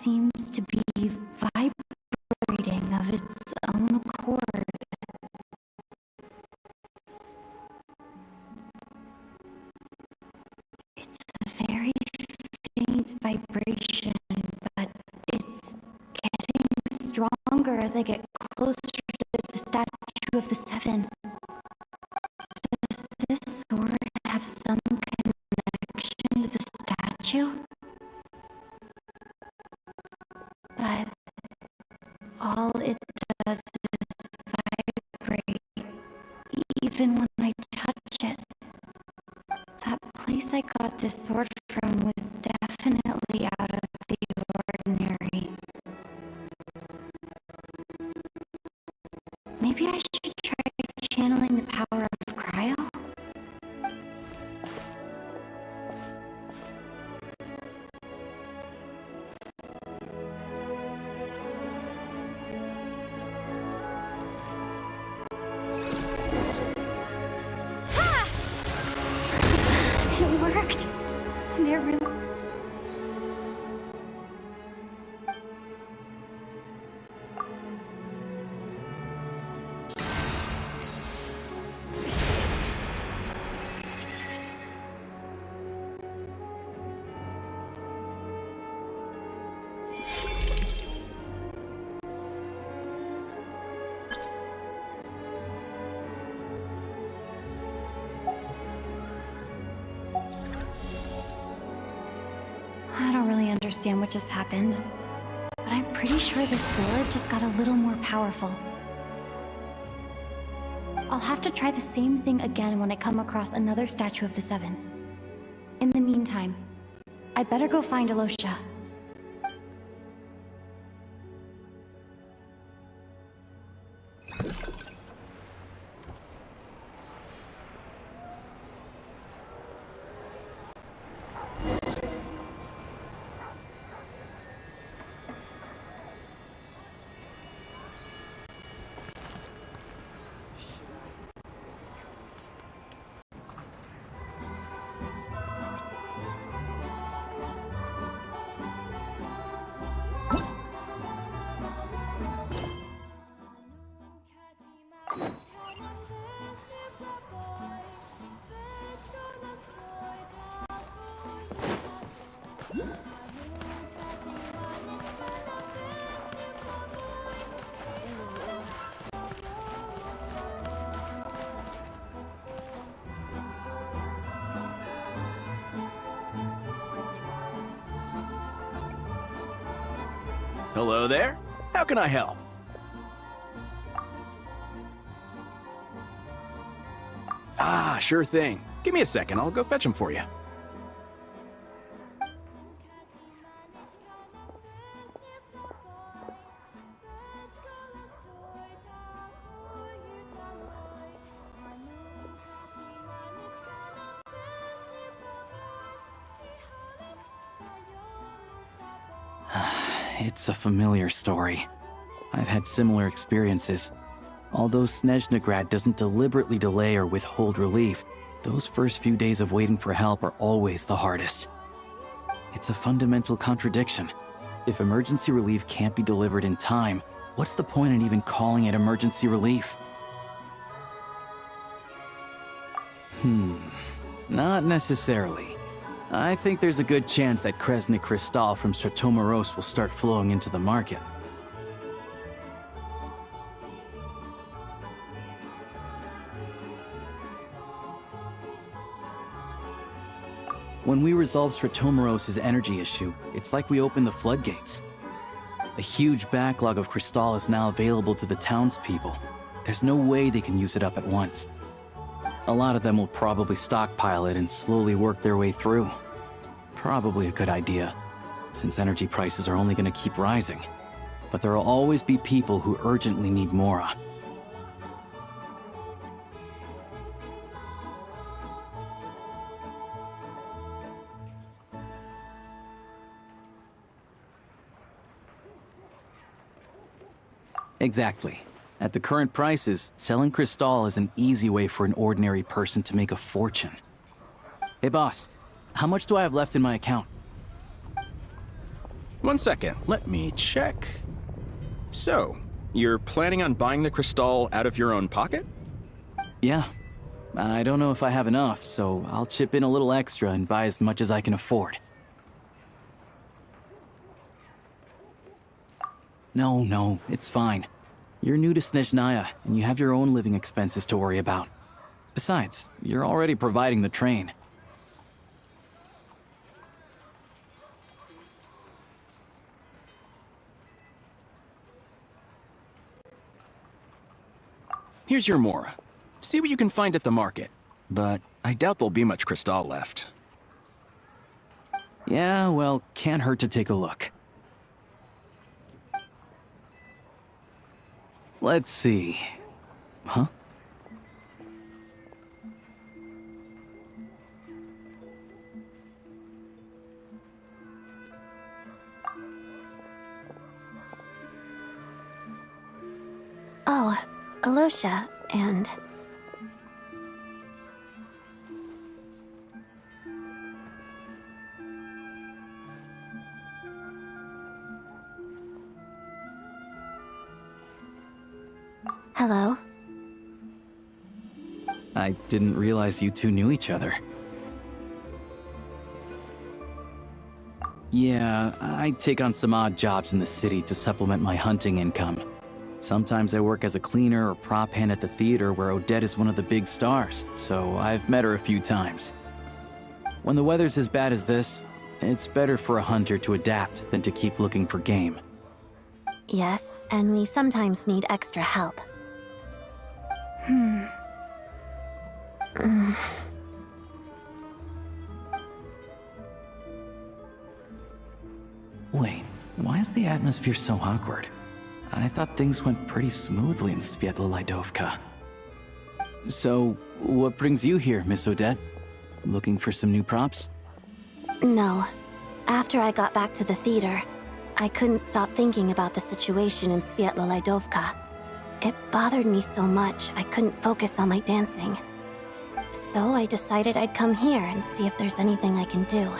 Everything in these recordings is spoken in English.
seems to be vibrating of its own accord. It's a very faint vibration, but it's getting stronger as I get closer to the statue of the seven. Does this sword have some connection to the statue? But all it does is vibrate, even when I touch it. That place I got this sword from was definitely out of the ordinary. Maybe I should try channeling the power of cryo? It worked. They're really... I don't really understand what just happened, but I'm pretty sure the sword just got a little more powerful. I'll have to try the same thing again when I come across another statue of the seven. In the meantime, I'd better go find Alosha. Hello there. How can I help? Ah, sure thing. Give me a second. I'll go fetch him for you. It's a familiar story. I've had similar experiences. Although Snezhnegrad doesn't deliberately delay or withhold relief, those first few days of waiting for help are always the hardest. It's a fundamental contradiction. If emergency relief can't be delivered in time, what's the point in even calling it emergency relief? Not necessarily. I think there's a good chance that Kresny Crystal from Stratomoros will start flowing into the market. When we resolve Stratomoros' energy issue, it's like we open the floodgates. A huge backlog of crystal is now available to the townspeople. There's no way they can use it up at once. A lot of them will probably stockpile it and slowly work their way through. Probably a good idea, since energy prices are only going to keep rising. But there will always be people who urgently need Mora. Exactly. At the current prices, selling crystal is an easy way for an ordinary person to make a fortune. Hey boss, how much do I have left in my account? One second, let me check. So, you're planning on buying the crystal out of your own pocket? Yeah. I don't know if I have enough, so I'll chip in a little extra and buy as much as I can afford. No, it's fine. You're new to Snezhnaya, and you have your own living expenses to worry about. Besides, you're already providing the train. Here's your Mora. See what you can find at the market. But I doubt there'll be much crystal left. Yeah, well, can't hurt to take a look. Let's see. Huh? Oh, Alosha, and... Hello. I didn't realize you two knew each other. Yeah, I take on some odd jobs in the city to supplement my hunting income. Sometimes I work as a cleaner or prop hand at the theater where Odette is one of the big stars, so I've met her a few times. When the weather's as bad as this, it's better for a hunter to adapt than to keep looking for game. Yes, and we sometimes need extra help. Wait, why is the atmosphere so awkward? I thought things went pretty smoothly in Sviatlo-Lidovka. So, what brings you here, Miss Odette? Looking for some new props? No. After I got back to the theater, I couldn't stop thinking about the situation in Sviatlo-Lidovka. It bothered me so much, I couldn't focus on my dancing. So I decided I'd come here and see if there's anything I can do.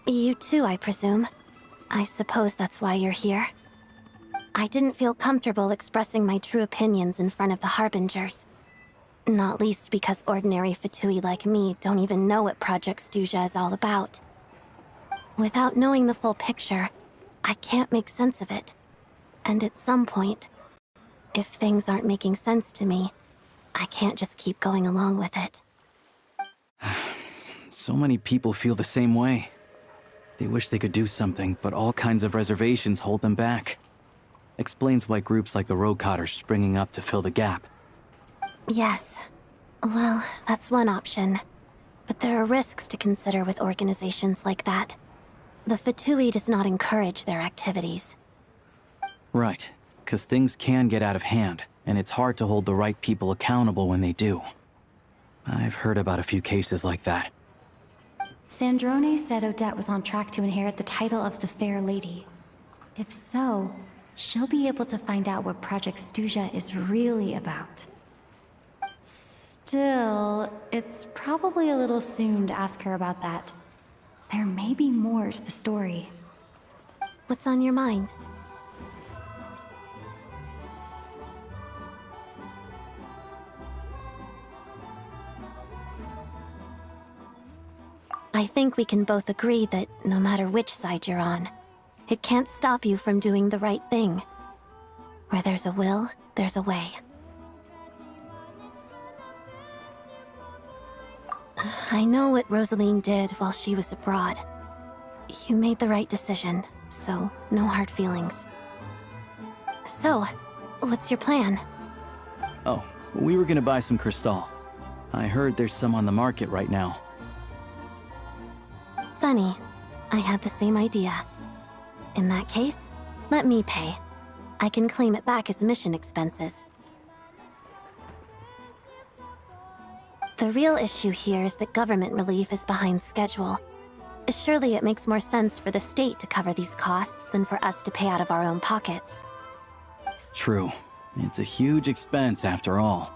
You too, I presume. I suppose that's why you're here. I didn't feel comfortable expressing my true opinions in front of the Harbingers. Not least because ordinary Fatui like me don't even know what Project Stuja is all about. Without knowing the full picture, I can't make sense of it. And at some point, if things aren't making sense to me, I can't just keep going along with it. So many people feel the same way. They wish they could do something, but all kinds of reservations hold them back. Explains why groups like the Rokot are springing up to fill the gap. Yes. Well, that's one option. But there are risks to consider with organizations like that. The Fatui does not encourage their activities. Right, because things can get out of hand, and it's hard to hold the right people accountable when they do. I've heard about a few cases like that. Sandrone said Odette was on track to inherit the title of the Fair Lady. If so, she'll be able to find out what Project Stuja is really about. Still, it's probably a little soon to ask her about that. There may be more to the story. What's on your mind? I think we can both agree that no matter which side you're on, it can't stop you from doing the right thing. Where there's a will, there's a way. I know what Rosaline did while she was abroad. You made the right decision, so no hard feelings. So, what's your plan? Oh, we were gonna buy some crystal. I heard there's some on the market right now. Funny. I had the same idea. In that case, let me pay. I can claim it back as mission expenses. The real issue here is that government relief is behind schedule. Surely it makes more sense for the state to cover these costs than for us to pay out of our own pockets. True. It's a huge expense after all.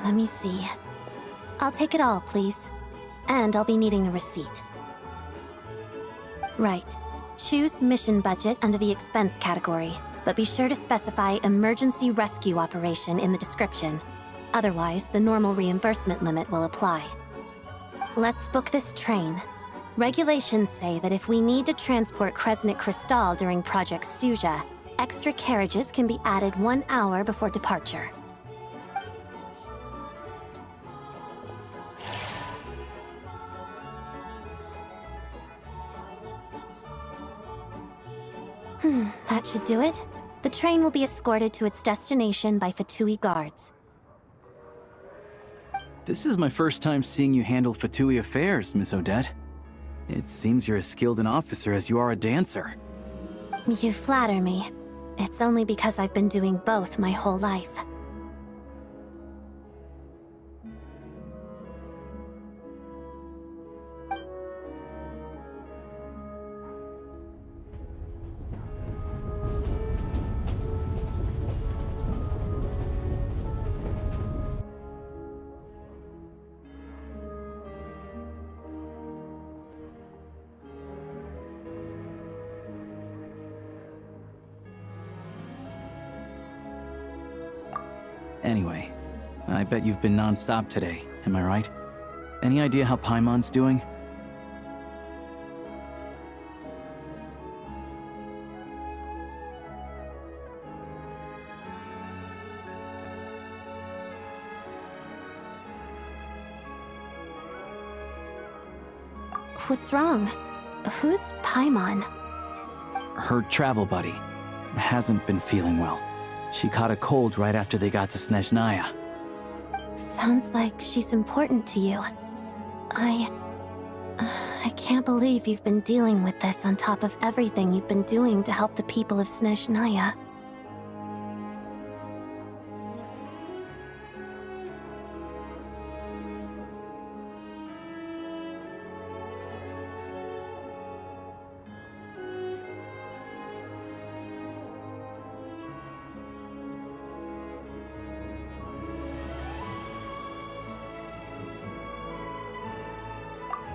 Let me see. I'll take it all, please. And I'll be needing a receipt. Right. Choose mission budget under the expense category, but be sure to specify emergency rescue operation in the description. Otherwise, the normal reimbursement limit will apply. Let's book this train. Regulations say that if we need to transport Kresnik Crystal during Project Stuja, extra carriages can be added 1 hour before departure. That should do it. The train will be escorted to its destination by Fatui guards. This is my first time seeing you handle Fatui affairs, Miss Odette. It seems you're as skilled an officer as you are a dancer. You flatter me. It's only because I've been doing both my whole life. Anyway, I bet you've been non-stop today, am I right? Any idea how Paimon's doing? What's wrong? Who's Paimon? Her travel buddy hasn't been feeling well. She caught a cold right after they got to Snezhnaya. Sounds like she's important to you. I can't believe you've been dealing with this on top of everything you've been doing to help the people of Snezhnaya.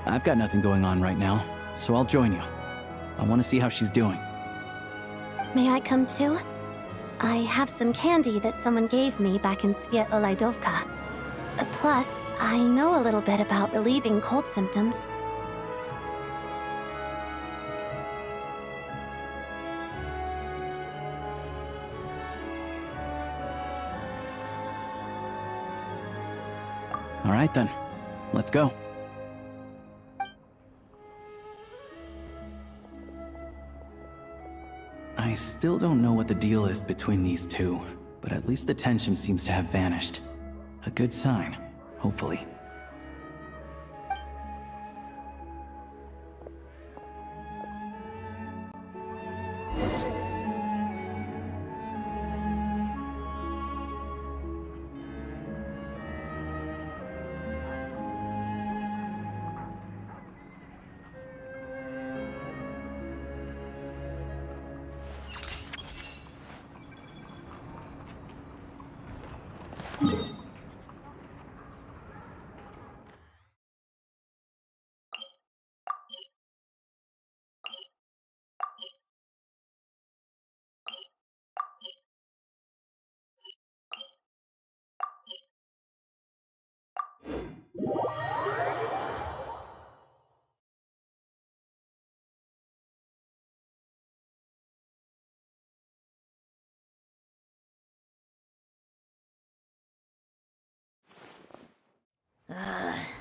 I've got nothing going on right now, so I'll join you. I want to see how she's doing. May I come too? I have some candy that someone gave me back in Svietolaidovka. Plus, I know a little bit about relieving cold symptoms. All right then, let's go. I still don't know what the deal is between these two, but at least the tension seems to have vanished. A good sign, hopefully.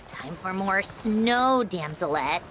Time for more snow, damselettes.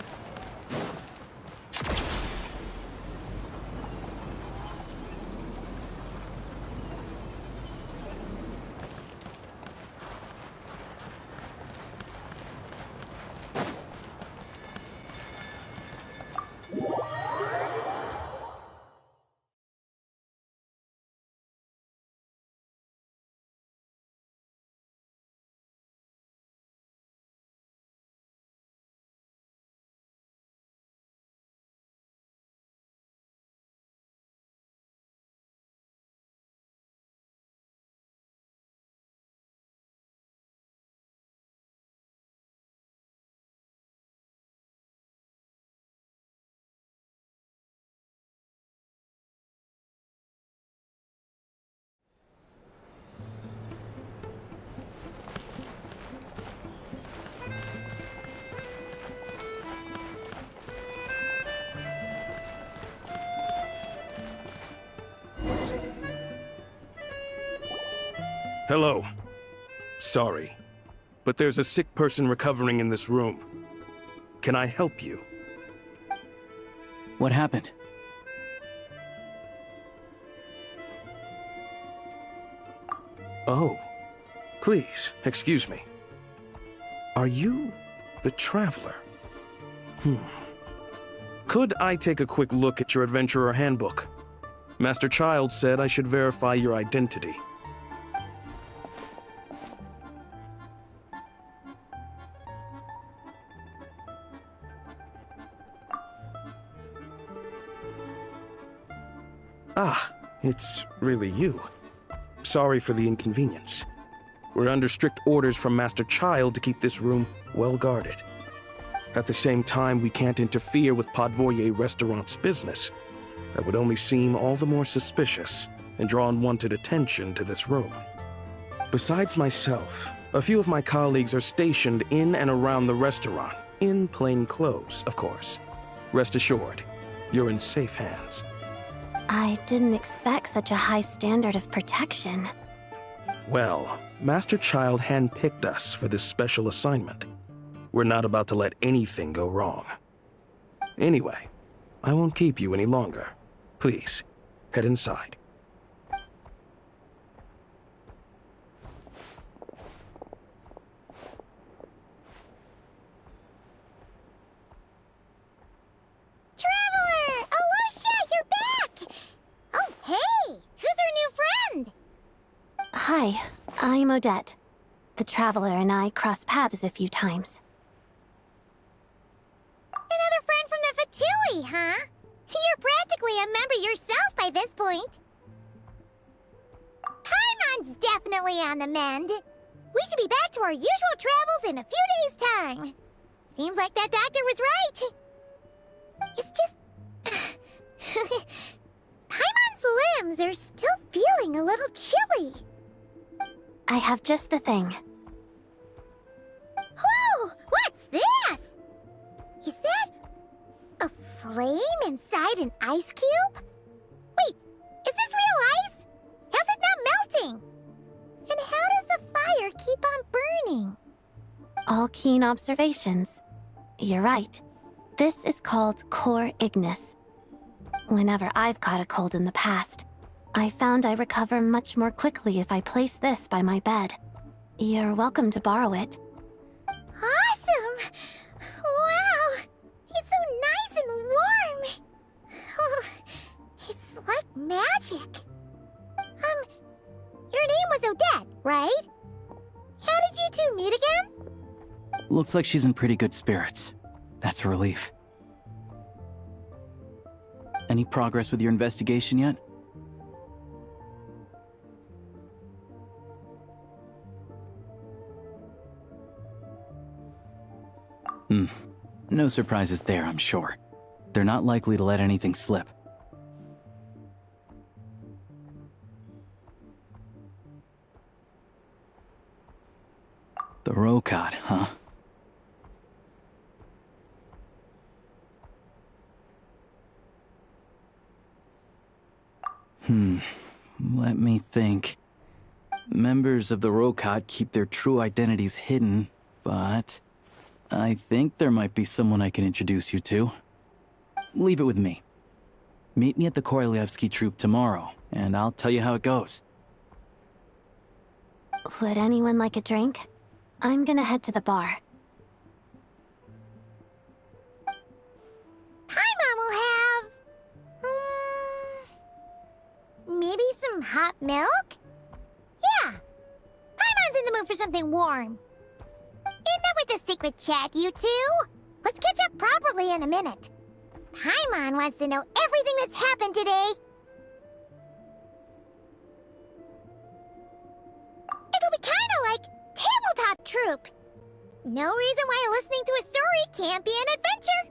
Hello. Sorry, but there's a sick person recovering in this room. Can I help you? What happened? Oh, please, excuse me. Are you the Traveler? Could I take a quick look at your Adventurer Handbook? Master Child said I should verify your identity. Ah, it's really you. Sorry for the inconvenience. We're under strict orders from Master Child to keep this room well guarded. At the same time, we can't interfere with Podvoye Restaurant's business. That would only seem all the more suspicious and draw unwanted attention to this room. Besides myself, a few of my colleagues are stationed in and around the restaurant, in plain clothes, of course. Rest assured, you're in safe hands. I didn't expect such a high standard of protection. Well, Master Child handpicked us for this special assignment. We're not about to let anything go wrong. Anyway, I won't keep you any longer. Please, head inside. Traveler! Alosha, you're back! Oh, hey! Who's our new friend? Hi, I'm Odette. The Traveler and I crossed paths a few times. Another friend from the Fatui, huh? You're practically a member yourself by this point. Paimon's definitely on the mend. We should be back to our usual travels in a few days' time. Seems like that doctor was right. It's just... Paimon's limbs are still feeling a little chilly. I have just the thing. Whoa! What's this? Is that a flame inside an ice cube? Wait, is this real ice? How's it not melting? And how does the fire keep on burning? All keen observations. You're right. This is called core ignis. Whenever I've caught a cold in the past, I found I recover much more quickly if I place this by my bed. You're welcome to borrow it. Awesome! Wow! It's so nice and warm! Oh, it's like magic. Your name was Odette, right? How did you two meet again? Looks like she's in pretty good spirits. That's a relief. Any progress with your investigation yet? No surprises there, I'm sure. They're not likely to let anything slip. The Rokad, huh? Let me think. Members of the Rokad keep their true identities hidden, but I think there might be someone I can introduce you to. Leave it with me. Meet me at the Korolyevsky Troop tomorrow, and I'll tell you how it goes. Would anyone like a drink? I'm gonna head to the bar. Paimon will have... maybe some hot milk? Yeah. Paimon's in the mood for something warm. Enough with the secret chat, you two. Let's catch up properly in a minute. Paimon wants to know everything that's happened today. It'll be kind of like Tabletop Troop. No reason why listening to a story can't be an adventure.